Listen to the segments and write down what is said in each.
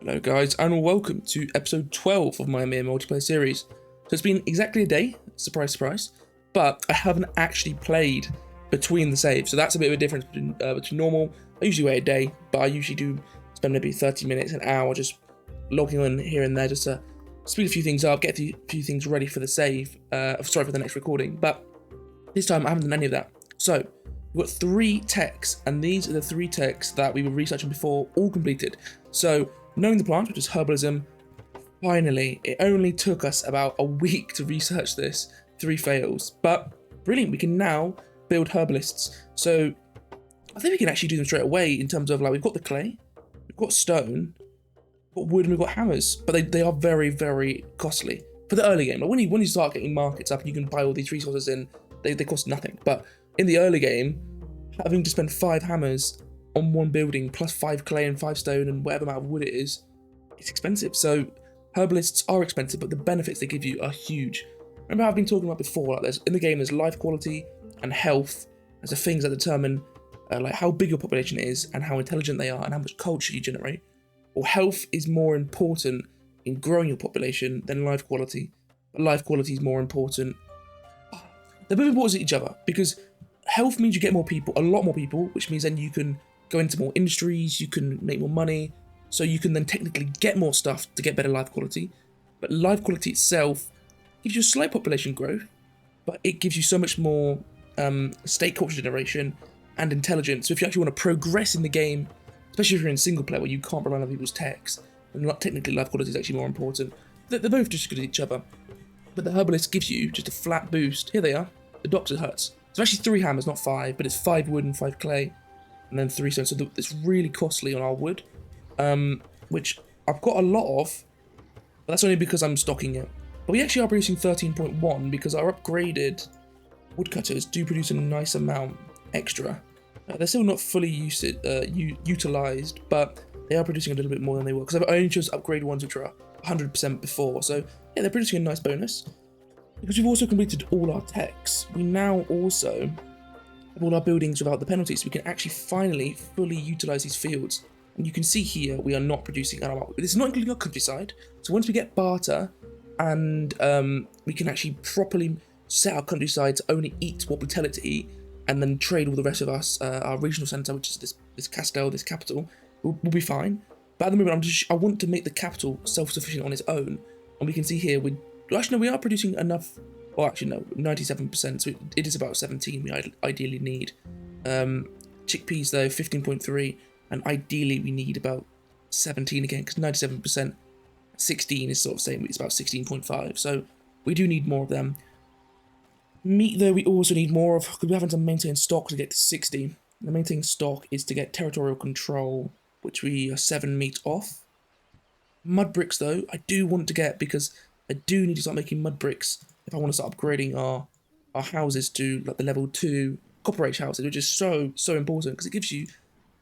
Hello guys, and welcome to episode 12 of my Ymir multiplayer series. So it's been exactly a day, surprise surprise, but I haven't actually played between the saves, so that's a bit of a difference between normal. I usually wait a day, but I usually do spend maybe 30 minutes, an hour just logging on here and there just to speed a few things up, get a few things ready for the save, for the next recording, but this time I haven't done any of that. So we've got 3 techs, and these are the 3 techs that we were researching before, all completed. So knowing the plant, which is herbalism, finally, it only took us about a week to research this, 3 fails, but brilliant, we can now build herbalists. So I think we can actually do them straight away in terms of, like, we've got the clay, we've got stone, we've got wood, and we've got hammers, but they are very, very costly for the early game. Like when you start getting markets up and you can buy all these resources in, they cost nothing. But in the early game, having to spend 5 hammers on 1 building plus 5 clay and 5 stone and whatever amount of wood it is, it's expensive. So herbalists are expensive, but the benefits they give you are huge. Remember how I've been talking about before, like in the game there's life quality and health as the things that determine like how big your population is and how intelligent they are and how much culture you generate. Or health is more important in growing your population than life quality, but life quality is more important. They're both important to each other because health means you get more people, a lot more people, which means then you can go into more industries, you can make more money, so you can then technically get more stuff to get better life quality. But life quality itself gives you a slight population growth, but it gives you so much more state culture generation and intelligence. So if you actually want to progress in the game, especially if you're in single player where you can't rely on other people's techs, and technically life quality is actually more important. They're both just good at each other. But the herbalist gives you just a flat boost. Here they are, the doctor's huts. So actually 3 hammers, not 5, but it's 5 wood and 5 clay, and then 3 stone. So it's really costly on our wood, which I've got a lot of, but that's only because I'm stocking it. But we actually are producing 13.1 because our upgraded woodcutters do produce a nice amount extra. They're still not fully utilised, but they are producing a little bit more than they were, because I only chose upgrade ones which are 100% before. So yeah, they're producing a nice bonus. Because we've also completed all our techs, we now also have all our buildings without the penalties, so we can actually finally fully utilise these fields. And you can see here, we are not producing this is not including our countryside, so once we get barter, and we can actually properly set our countryside to only eat what we tell it to eat, and then trade all the rest of us, our regional centre, which is this castle, this capital, will be fine. But at the moment, I want to make the capital self-sufficient on its own, and we can see here, we are producing enough. Well, actually no, 97%, so it is about 17 we ideally need. Chickpeas though, 15.3, and ideally we need about 17 again, because 97%, 16 is sort of saying it's about 16.5, so we do need more of them. Meat though, we also need more of, because we're having to maintain stock to get to 60. The maintaining stock is to get territorial control, which we are 7 meat off. Mud bricks though, I do want to get, because I do need to start making mud bricks if I want to start upgrading our houses to like the level 2 cooperative houses, which is so important, because it gives you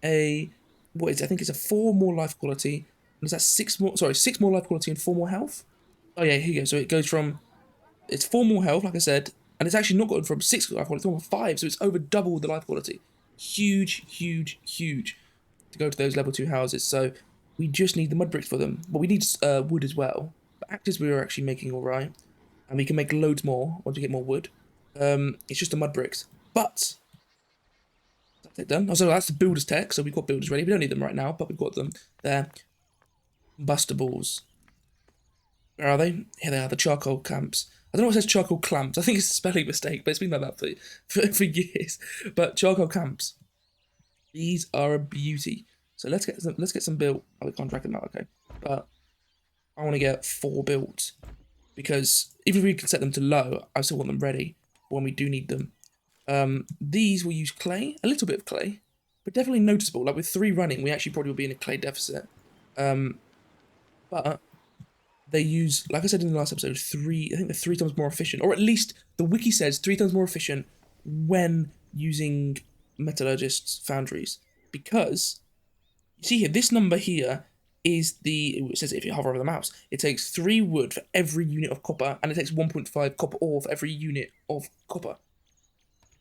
I think it's a 4 more life quality, and is that 6 more life quality and 4 more health? Oh yeah, here you go. So it goes from, it's 4 more health, like I said, and it's actually not gotten from 6 life quality, it's gone from 5, so it's over double the life quality. Huge to go to those level 2 houses. So we just need the mud bricks for them, but we need wood as well. But actors we are actually making alright, and we can make loads more once we get more wood. It's just the mud bricks, but that's it done. So that's the builders tech. So we've got builders ready. We don't need them right now, but we've got them there. Combustibles. Where are they? Here they are, the charcoal camps. I don't know what it says charcoal clamps. I think it's a spelling mistake, but it's been like that for years. But charcoal camps. These are a beauty. So let's get some built. Oh, we can't drag them out, okay. But I want to get 4 built, because even if we can set them to low, I still want them ready when we do need them. These will use clay, a little bit of clay, but definitely noticeable. Like with 3 running, we actually probably will be in a clay deficit. But they use, like I said in the last episode, I think they're 3 times more efficient, or at least the wiki says 3 times more efficient when using metallurgists' foundries. Because you see here, this number here is it says if you hover over the mouse, it takes 3 wood for every unit of copper, and it takes 1.5 copper ore for every unit of copper.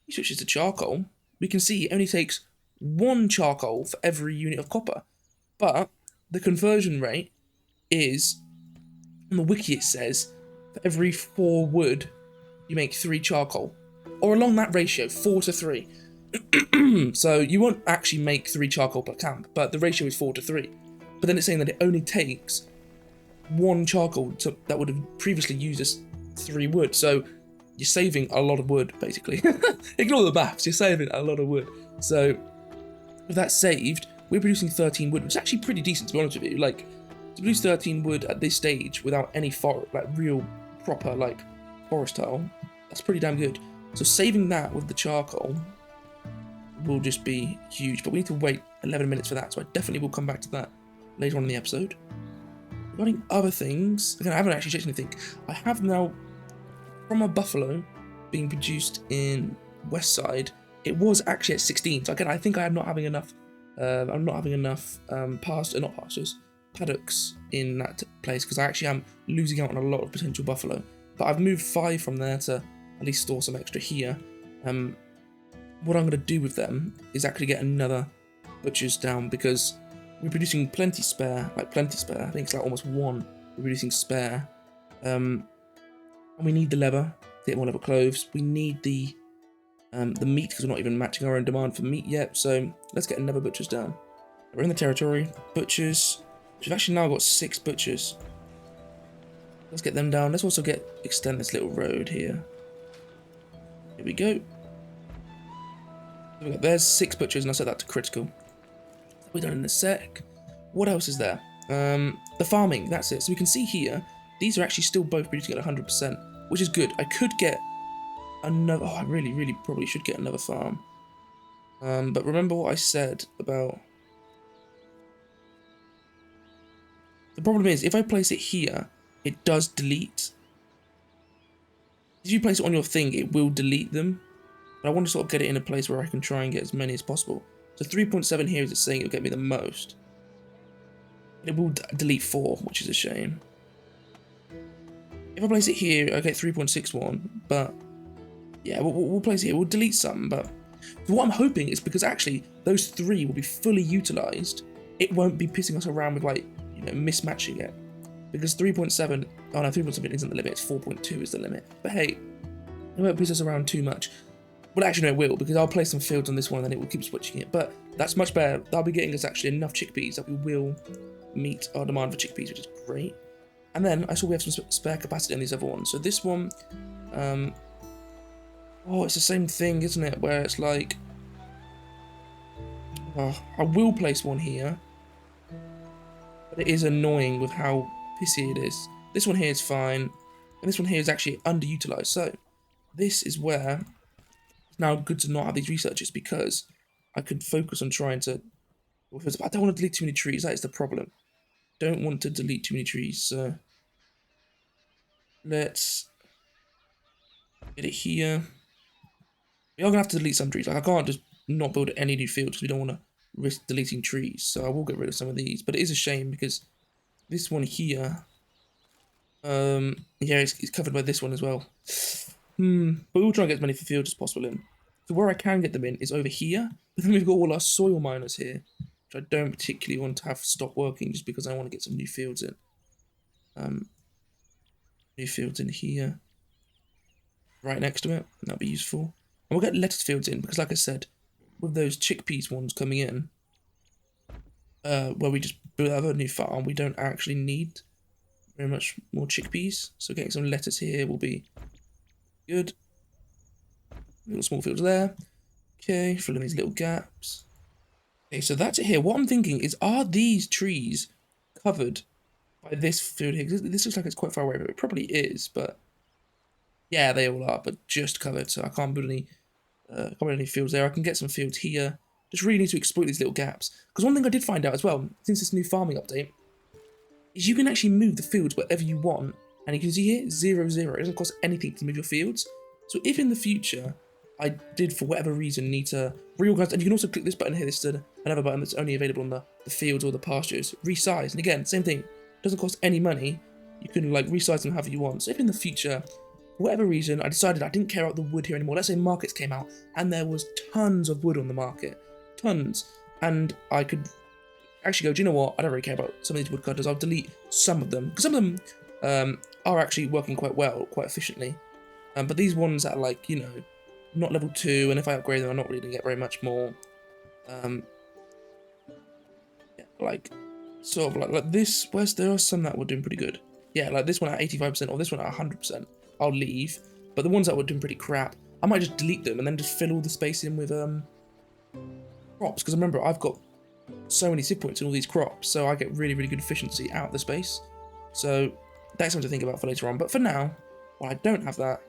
He switches to charcoal, we can see it only takes 1 charcoal for every unit of copper. But the conversion rate is, on the wiki it says, for every 4 wood, you make 3 charcoal. Or along that ratio, 4 to 3. So you won't actually make 3 charcoal per camp, but the ratio is 4 to 3. But then it's saying that it only takes 1 charcoal that would have previously used as 3 wood. So you're saving a lot of wood, basically. Ignore the maths, you're saving a lot of wood. So with that saved, we're producing 13 wood, which is actually pretty decent, to be honest with you. Like, to produce 13 wood at this stage without any real proper forest tile, that's pretty damn good. So saving that with the charcoal will just be huge, but we need to wait 11 minutes for that, so I definitely will come back to that later on in the episode. Regarding other things, again, I haven't actually checked anything. I have now, from a buffalo being produced in West Side, it was actually at 16. So again, I think I'm not having enough. I'm not having enough paddocks in that place, because I actually am losing out on a lot of potential buffalo. But I've moved 5 from there to at least store some extra here. What I'm going to do with them is actually get another butcher's down, because we're producing plenty spare. I think it's like almost 1 we're producing spare. And we need the leather to get more leather clothes. We need the meat, because we're not even matching our own demand for meat yet. So let's get another butcher's down. We're in the territory. Butchers. We've actually now got 6 butchers. Let's get them down. Let's also extend this little road here. Here we go. There's 6 butchers, and I set that to critical. We're done in a sec. What else is there? The farming, that's it. So we can see here, these are actually still both producing at 100%, which is good. I could get another... Oh, I really probably should get another farm. But remember what I said about... The problem is, if I place it here, it does delete. If you place it on your thing, it will delete them. But I want to sort of get it in a place where I can try and get as many as possible. So 3.7 here is it's saying it'll get me the most. It will delete 4, which is a shame. If I place it here, I get 3.61. But yeah, we'll place it here. We'll delete some. But what I'm hoping is, because actually those 3 will be fully utilized, it won't be pissing us around with mismatching it. Because 3.7, oh no, 3.7 isn't the limit, it's 4.2 is the limit. But hey, it won't piss us around too much. Well, actually no, it will, because I'll place some fields on this one and then it will keep switching it. But that's much better. That'll be getting us actually enough chickpeas that we will meet our demand for chickpeas, which is great. And then I saw we have some spare capacity on these other ones. So this one, oh, it's the same thing, isn't it? Where it's like, I will place one here, but it is annoying with how pissy it is. This one here is fine, and this one here is actually underutilized. So this is where it's now good to not have these researchers, because I could focus on trying to... I don't want to delete too many trees, that is the problem. Don't want to delete too many trees, so let's get it here. We are going to have to delete some trees. Like, I can't just not build any new fields because we don't want to risk deleting trees. So I will get rid of some of these. But it is a shame because this one here, yeah, it's covered by this one as well. But we'll try and get as many fields as possible in. So where I can get them in is over here. But then we've got all our soil miners here, which I don't particularly want to have stop working just because I want to get some new fields in. New fields in here. Right next to it. That'd be useful. And we'll get lettuce fields in because, like I said, with those chickpeas ones coming in, where we just have a new farm, we don't actually need very much more chickpeas. So getting some lettuce here will be good. Little small fields there. Okay, filling these little gaps. Okay, so that's it here. What I'm thinking is, are these trees covered by this field here? This looks like it's quite far away, but it probably is. But yeah, they all are, but just covered. So I can't build any fields there. I can get some fields here. Just really need to exploit these little gaps. Because one thing I did find out as well, since this new farming update, is you can actually move the fields wherever you want. And you can see here, 0, 0. It doesn't cost anything to move your fields. So if in the future I did, for whatever reason, need to reorganize, and you can also click this button here, this is another button that's only available on the fields or the pastures, resize. And again, same thing, doesn't cost any money. You can like resize them however you want. So if in the future, for whatever reason, I decided I didn't care about the wood here anymore. Let's say markets came out and there was tons of wood on the market, tons, and I could actually go, do you know what? I don't really care about some of these woodcutters. I'll delete some of them, because some of them are actually working quite well, quite efficiently. But these ones that are like, you know, not level 2, and if I upgrade them, I'm not really going to get very much more. Yeah, like, sort of like this, there are some that were doing pretty good. Yeah, like this one at 85%, or this one at 100%, I'll leave. But the ones that were doing pretty crap, I might just delete them and then just fill all the space in with crops. Because remember, I've got so many sip points in all these crops, so I get really, really good efficiency out of the space. So that's something to think about for later on. But for now, while I don't have that,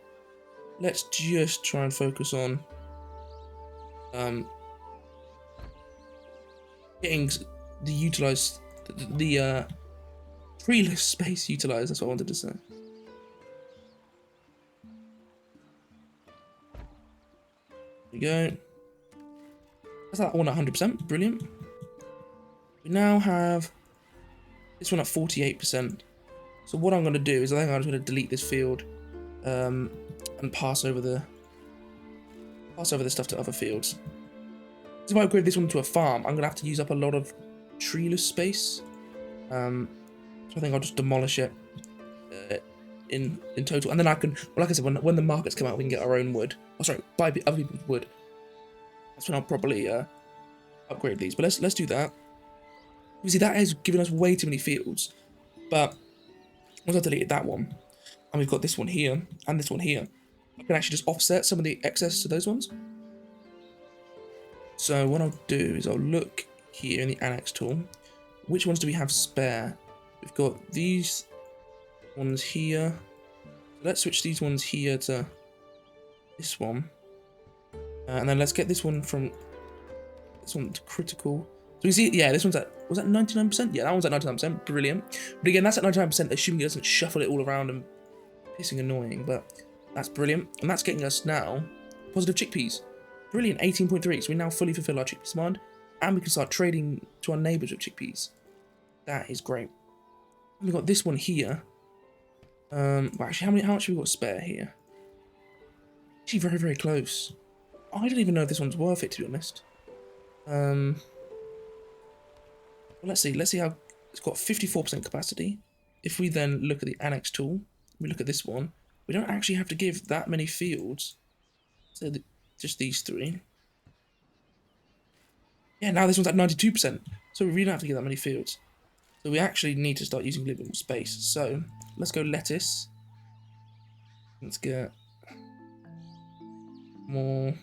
let's just try and focus on getting the utilized, the treeless space utilized. That's what I wanted to say. There we go. That's that one at 100%. Brilliant. We now have this one at 48%. So what I'm going to do is I think I'm just going to delete this field and pass over the stuff to other fields. So if I upgrade this one to a farm, I'm going to have to use up a lot of treeless space. So I think I'll just demolish it in total. And then I can, well, like I said, when the markets come out, we can get our own wood. Oh, sorry, buy other people's wood. That's when I'll probably upgrade these. But let's do that. You see, that has given us way too many fields. But once I've deleted that one, and we've got this one here, and this one here, I can actually just offset some of the excess to those ones. So what I'll do is I'll look here in the annex tool. Which ones do we have spare? We've got these ones here. Let's switch these ones here to this one. And then let's get this one from this one to critical. So you see, yeah, this one's at, was that 99%? Yeah, that one's at 99%, brilliant. But again, that's at 99%, assuming it doesn't shuffle it all around and pissing annoying, but that's brilliant. And that's getting us now positive chickpeas. Brilliant, 18.3, so we now fully fulfill our chickpeas demand, and we can start trading to our neighbours with chickpeas. That is great. And we've got this one here. Well, actually, how much have we got spare here? Actually, very, very close. I don't even know if this one's worth it, to be honest. Well, let's see how it's got 54% capacity. If we then look at the annex tool, we look at this one, we don't actually have to give that many fields. So just these three. Yeah, now this one's at 92%. So we really don't have to give that many fields. So we actually need to start using living space. So let's go lettuce. Let's get more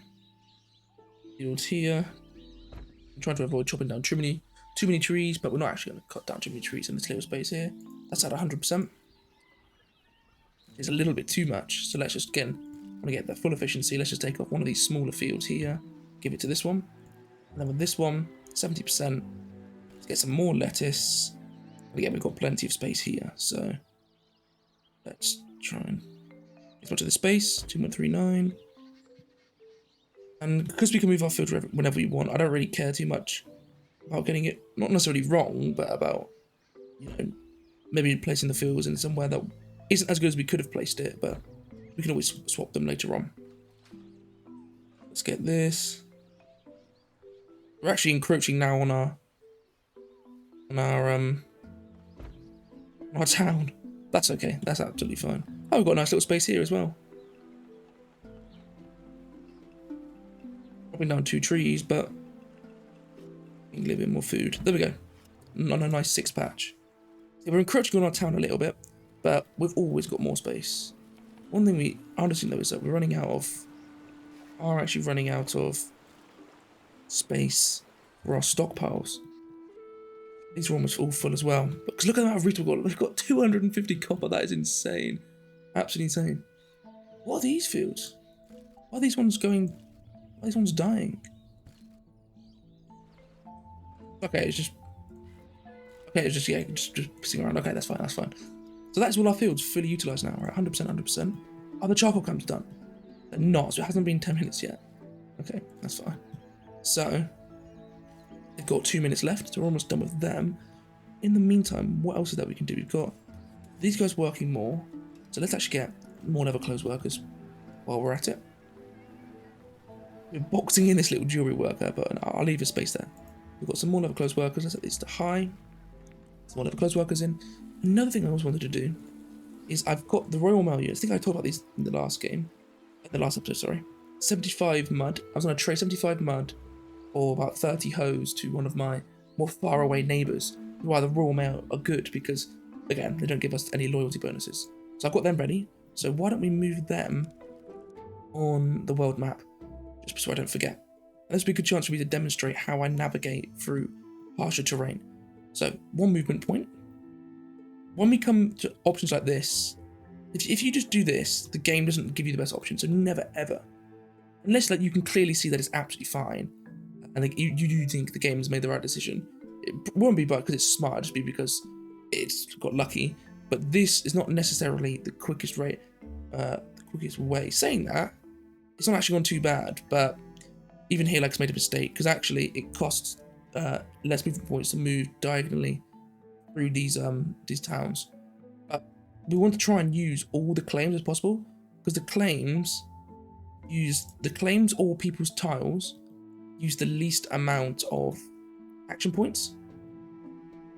fields here. I'm trying to avoid chopping down too many trees, but we're not actually going to cut down too many trees in this little space here. That's at 100%. It's a little bit too much, so let's just, again, want to get that full efficiency. Let's just take off one of these smaller fields here, give it to this one, and then with this one, 70%. Let's get some more lettuce. And again, we've got plenty of space here, so let's try and get much of the space. 2.39. And because we can move our field whenever we want, I don't really care too much about getting it, not necessarily wrong, but about, you know, maybe placing the fields in somewhere that isn't as good as we could have placed it, but we can always swap them later on. Let's get this. We're actually encroaching now on our town. That's okay. That's absolutely fine. Oh, we've got a nice little space here as well. Chopping down 2 trees, but we can live in more food. There we go. On a nice 6 patch. So we're encroaching on our town a little bit, but we've always got more space. One thing we honestly know is that we're actually running out of space for our stockpiles. These are almost all full as well. Because look at the amount of wheat we've got. We've got 250 copper. That is insane. Absolutely insane. What are these fields? Why are these ones going? Why are these ones dying? Okay, it's just yeah, just pissing around. Okay, that's fine, that's fine. So that's all our fields fully utilised now. We're at 100%, 100%. Are the charcoal camps done? They're not, so it hasn't been 10 minutes yet. Okay, that's fine. So, they've got 2 minutes left, so we're almost done with them. In the meantime, what else is that we can do? We've got these guys working more. So let's actually get more level clothes workers while we're at it. We're boxing in this little jewellery worker, but I'll leave a space there. We've got some more level close workers. Let's set these to high. Some more level close workers in. Another thing I always wanted to do is I've got the Royal Mail units. I think I talked about these in the last game. In the last episode, sorry. 75 mud. I was going to trade 75 mud or about 30 hose to one of my more far away neighbours. Why the Royal Mail are good because, again, they don't give us any loyalty bonuses. So I've got them ready. So why don't we move them on the world map, just so I don't forget. And this will be a good chance for me to demonstrate how I navigate through harsher terrain. So 1 movement point. When we come to options like this, if you just do this, the game doesn't give you the best option. So never ever, unless like you can clearly see that it's absolutely fine, and like, you do think the game has made the right decision. It won't be because it's smart, just be because it's got lucky. But this is not necessarily the quickest rate, the quickest way. Saying that, it's not actually gone too bad, but even here, like, it's made a mistake because actually it costs less movement points to move diagonally through these towns. But we want to try and use all the claims as possible because the claims or people's tiles use the least amount of action points.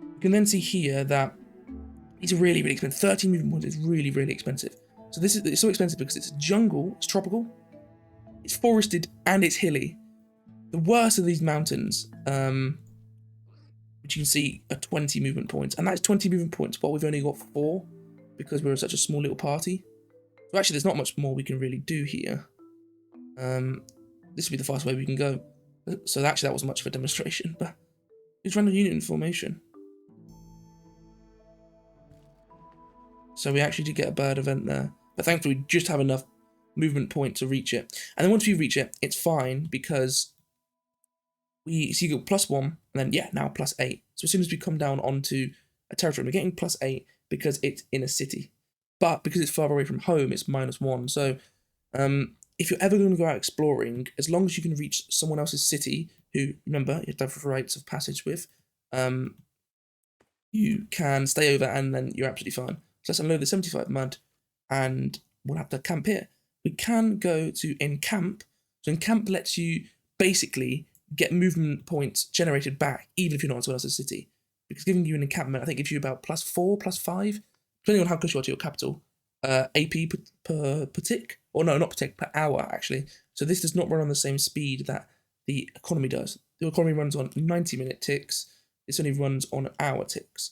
You can then see here that these are really, really expensive. 13 movement points is really, really expensive. So it's so expensive because it's a jungle, it's tropical, it's forested, and it's hilly. The worst of these mountains, which you can see are 20 movement points, and that's 20 movement points, but we've only got 4 because we're such a small little party. So actually, there's not much more we can really do here. This would be the fastest way we can go. So actually, that wasn't much of a demonstration, but it's random unit in formation. So we actually did get a bird event there, but thankfully we just have enough movement point to reach it. And then once we reach it, it's fine because you go +1, and then now +8. So as soon as we come down onto a territory, we're getting +8 because it's in a city. But because it's far away from home, it's -1. So if you're ever going to go out exploring, as long as you can reach someone else's city, who, remember, you have to have rights of passage with, you can stay over and then you're absolutely fine. So let's unload the 75 mud and we'll have to camp here. We can go to encamp. So encamp lets you basically get movement points generated back, even if you're not in someone else's city. Because giving you an encampment, I think, gives you about +4, +5, depending on how close you are to your capital, AP per tick. Or no, not per tick, per hour, actually. So this does not run on the same speed that the economy does. The economy runs on 90-minute ticks. This only runs on hour ticks.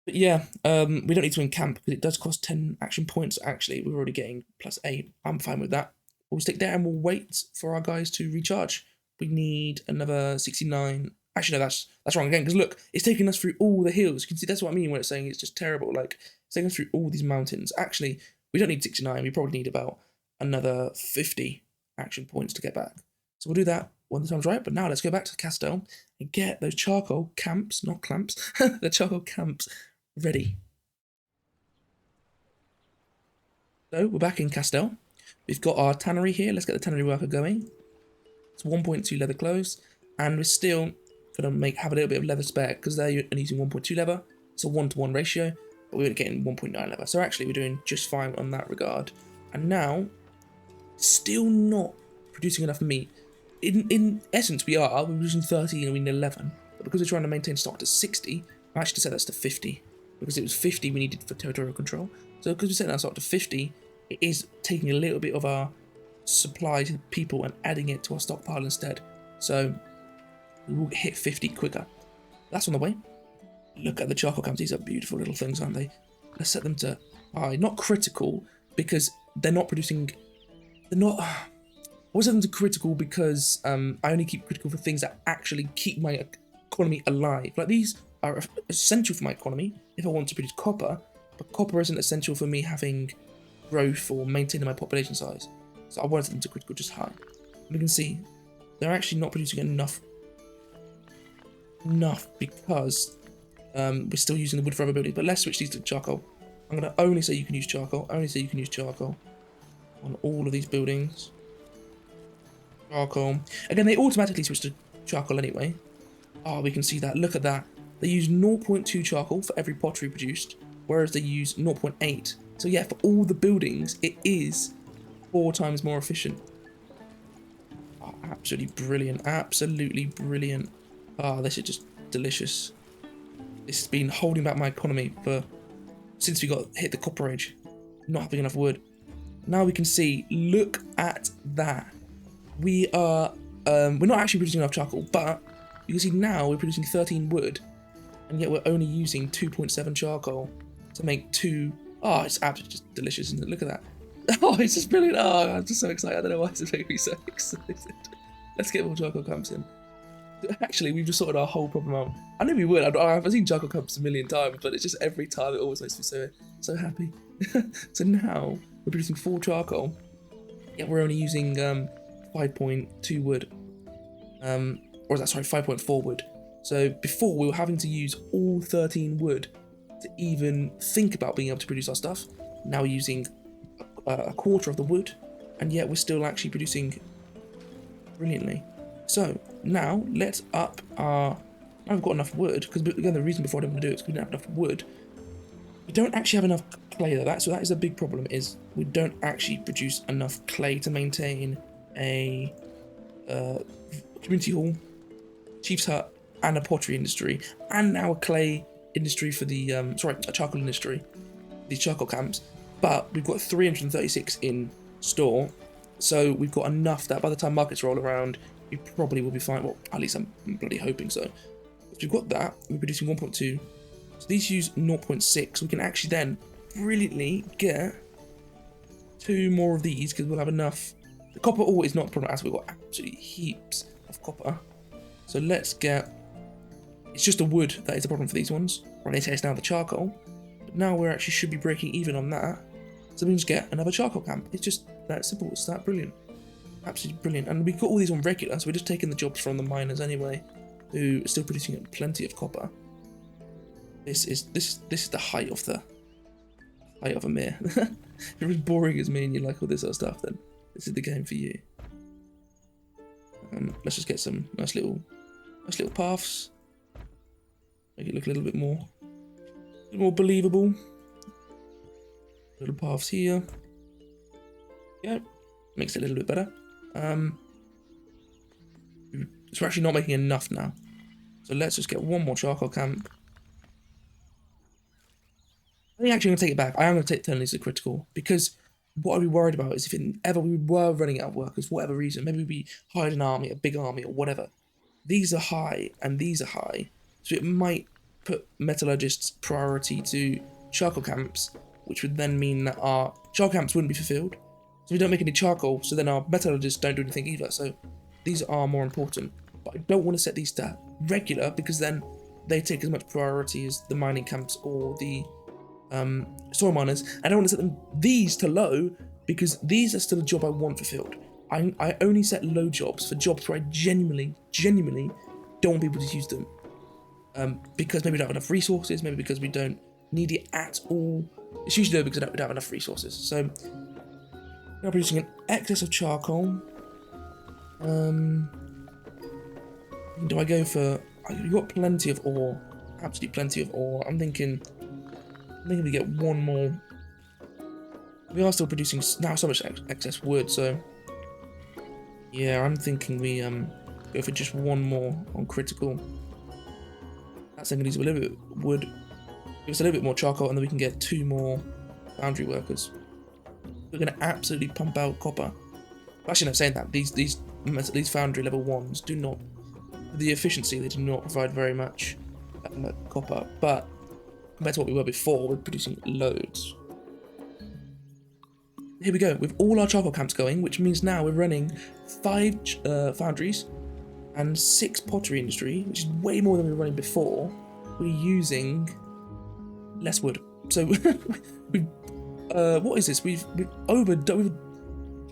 But yeah, we don't need to encamp because it does cost 10 action points, actually. We're already getting +8. I'm fine with that. We'll stick there and we'll wait for our guys to recharge. We need another 69. Actually, no, that's wrong again, because look, it's taking us through all the hills. You can see that's what I mean when it's saying it's just terrible. Like, it's taking us through all these mountains. Actually, we don't need 69. We probably need about another 50 action points to get back. So we'll do that when the time's right. But now let's go back to the Castel and get those charcoal camps, not clamps, the charcoal camps ready. So we're back in Castel. We've got our tannery here. Let's get the tannery worker going. It's 1.2 leather clothes, and we're still going to have a little bit of leather spare because they're using 1.2 leather. It's a 1-to-1 ratio, but we're getting 1.9 leather. So actually, we're doing just fine on that regard. And now, still not producing enough meat. In essence, we are. We're producing 30 and we need 11. But because we're trying to maintain stock to 60, I actually set that to 50. Because it was 50 we needed for territorial control. So because we're setting our stock to 50, it is taking a little bit of our supply to people and adding it to our stockpile instead. So we will hit 50 quicker. That's on the way. Look at the charcoal camps. These are beautiful little things, aren't they? Let's set them to high. Not critical because they're not producing. They're not. I always set them to critical because I only keep critical for things that actually keep my economy alive. Like these are essential for my economy if I want to produce copper, but copper isn't essential for me having growth or maintaining my population size. So I wanted them to critical just high. And you can see they're actually not producing enough because we're still using the wood for other buildings. But let's switch these to charcoal. I'm going to only say you can use charcoal. Only say you can use charcoal on all of these buildings. Charcoal. Again, they automatically switch to charcoal anyway. Oh, we can see that. Look at that. They use 0.2 charcoal for every pottery produced, whereas they use 0.8. So yeah, for all the buildings, it is 4 times more efficient. Oh, absolutely brilliant. Absolutely brilliant. Ah, this is just delicious. This has been holding back my economy since we hit the copper age, not having enough wood. Now we can see, look at that. We're not actually producing enough charcoal, but you can see now we're producing 13 wood, and yet we're only using 2.7 charcoal to make 2. Oh, it's absolutely just delicious, isn't it? Look at that. Oh, it's just brilliant. Oh, I'm just so excited. I don't know why it's making me so excited. Let's get more charcoal camps in. Actually, we've just sorted our whole problem out. I know we would. I've seen charcoal camps a million times, but it's just every time it always makes me so happy. So now we're producing 4 charcoal, yet we're only using 5.2 wood. Or is that, sorry, 5.4 wood. So before we were having to use all 13 wood to even think about being able to produce our stuff. Now we're using a quarter of the wood, and yet we're still actually producing brilliantly. So now let's up our. Now we've got enough wood, because again the reason before I didn't want to do it is because we didn't have enough wood. We don't actually have enough clay though. So that is a big problem. Is we don't actually produce enough clay to maintain a community hall, chief's hut, and a pottery industry, and now a clay industry for the a charcoal industry, these charcoal camps. But we've got 336 in store, so we've got enough that by the time markets roll around, we probably will be fine. Well, at least I'm bloody hoping so. So we've got that. We're producing 1.2. So these use 0.6. We can actually then brilliantly get 2 more of these because we'll have enough. The copper ore is not a problem as we've got absolutely heaps of copper. So let's get. It's just the wood that is the problem for these ones. Right, they say it's now the charcoal. But now we actually should be breaking even on that. So we can just get another charcoal camp. It's just that simple. It's that brilliant. Absolutely brilliant. And we've got all these on regular, so we're just taking the jobs from the miners anyway, who are still producing plenty of copper. This is the height of Ymir. If you're as boring as me and you like all this sort of stuff, then this is the game for you. Let's just get some nice little paths. Make it look a little bit more believable. Little paths here. Yeah, makes it a little bit better. So we're actually not making enough now. So let's just get 1 more charcoal camp. I think actually I'm going to take it back. I am going to turn these to critical, because what I'd be worried about is if ever we were running out of workers for whatever reason, maybe we hired an army, a big army or whatever. These are high and these are high, so it might put metallurgists' priority to charcoal camps, which would then mean that our charcoal camps wouldn't be fulfilled. So we don't make any charcoal, so then our metallurgists don't do anything either. So these are more important. But I don't want to set these to regular, because then they take as much priority as the mining camps or the soil miners. I don't want to set these to low, because these are still a job I want fulfilled. I only set low jobs for jobs where I genuinely don't want people to use them. Because maybe we don't have enough resources, maybe because we don't need it at all. It's usually because we don't have enough resources. So we're producing an excess of charcoal. Do I go for? We've got plenty of ore, absolutely plenty of ore. I'm thinking we get 1 more. We are still producing now so much excess wood, so yeah, I'm thinking we go for just 1 more on critical. That's going to use a little bit of wood, give us a little bit more charcoal, and then we can get 2 more foundry workers. We're going to absolutely pump out copper. Actually, no, saying that these foundry level 1s do not, the efficiency, they do not provide very much copper, but compared to what we were before, we're producing loads. Here we go, with all our charcoal camps going, which means now we're running 5 foundries and 6 pottery industry, which is way more than we were running before. We're using less wood. So we've what is this? We've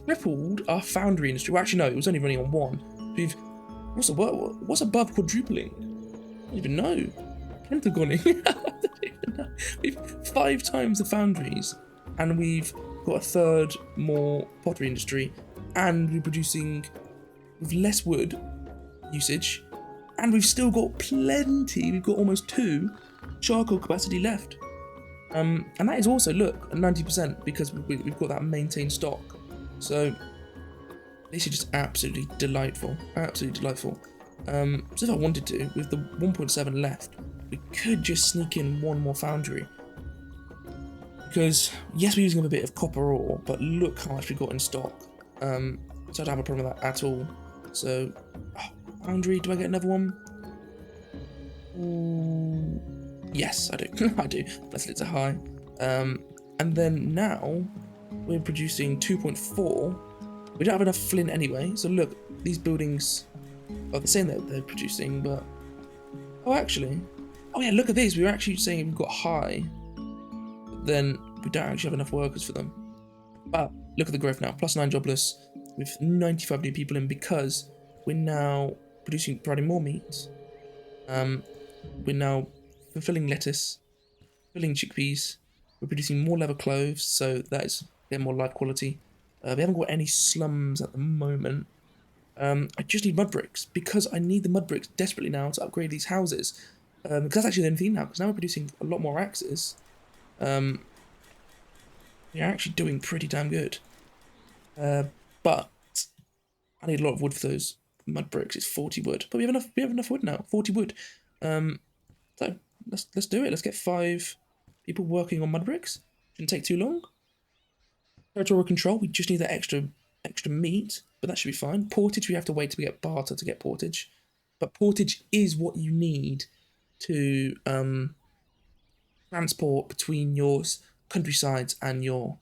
tripled our foundry industry. Well, actually no, it was only running on 1. What's above quadrupling? I don't even know. Pentagoning. I don't even know. We've 5 times the foundries, and we've got a 3rd more pottery industry, and we're producing with less wood usage, and we've still got plenty. We've got almost 2 charcoal capacity left. And that is also, look, 90% because we've got that maintained stock. So this is just absolutely delightful, absolutely delightful. So if I wanted to, with the 1.7 left, we could just sneak in one more foundry. Because, yes, we're using up a bit of copper ore, but look how much we got in stock. So I don't have a problem with that at all. So, foundry, do I get another one? Ooh, yes, I do. I do. Let's let it high. And then now, we're producing 2.4. We don't have enough flint anyway, so look, these buildings are the same that they're producing, but... Oh, actually... Oh yeah, look at this, we were actually saying we've got high, but then we don't actually have enough workers for them. But look at the growth now, +9 jobless, with 95 new people in, because we're now providing more meat. We're now fulfilling lettuce, filling chickpeas, we're producing more leather clothes, so that is getting more life quality. We haven't got any slums at the moment. I just need mud bricks, because I need the mud bricks desperately now to upgrade these houses. Because that's actually the only thing now, because now we're producing a lot more axes. We're actually doing pretty damn good. But I need a lot of wood for those mud bricks. It's 40 wood, but we have enough wood now. 40 wood. So let's do it. Let's get 5 people working on mud bricks. Shouldn't take too long. Territorial control. We just need that extra meat, but that should be fine. Portage. We have to wait till we get barter to get portage, but portage is what you need to transport between your countrysides and your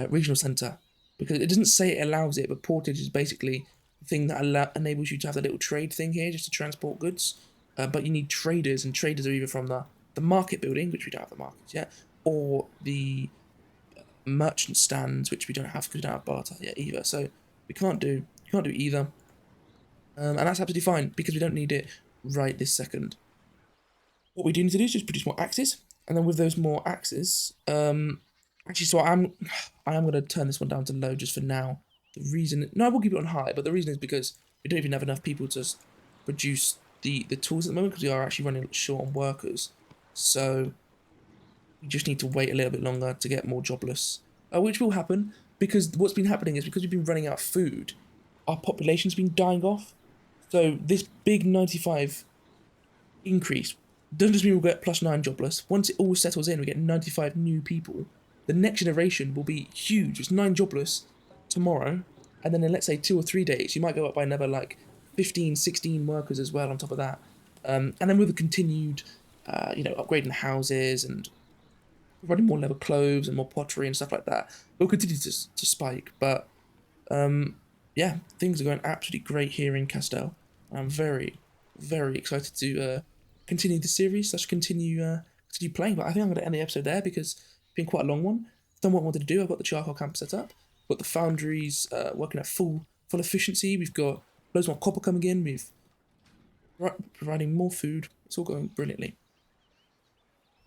regional centre, because it doesn't say it allows it, but portage is basically the thing that enables you to have a little trade thing here just to transport goods. But you need traders, and traders are either from the market building, which we don't have the markets yet, or the merchant stands, which we don't have because we don't have barter yet either. So we can't do either, and that's absolutely fine because we don't need it right this second. What we do need to do is just produce more axes, and then with those more axes, actually, so I am going to turn this one down to low just for now. The reason, no, I will keep it on high, but the reason is because we don't even have enough people to produce the tools at the moment, because we are actually running short on workers. So we just need to wait a little bit longer to get more jobless, which will happen, because what's been happening is because we've been running out of food, our population's been dying off. So this big 95 increase doesn't just mean we'll get +9 jobless. Once it all settles in, we get 95 new people. The next generation will be huge. It's 9 jobless tomorrow, and then in, let's say, 2 or 3 days, you might go up by another like 15, 16 workers as well on top of that. And then with the continued, upgrading the houses and providing more leather clothes and more pottery and stuff like that, we'll continue to spike. But yeah, things are going absolutely great here in Castell. I'm very, very excited to continue the series, continue playing. But I think I'm going to end the episode there because it's been quite a long one. I've done what I wanted to do. I've got the charcoal camp set up. Got the foundries working at full efficiency. We've got loads more copper coming in. We've providing more food. It's all going brilliantly.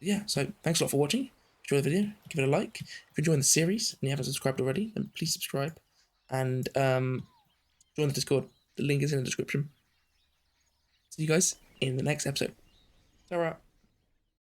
Yeah, so thanks a lot for watching. Enjoy the video. Give it a like. If you're enjoying the series and you haven't subscribed already, then please subscribe. And join the Discord. The link is in the description. See you guys in the next episode. Ta-ra.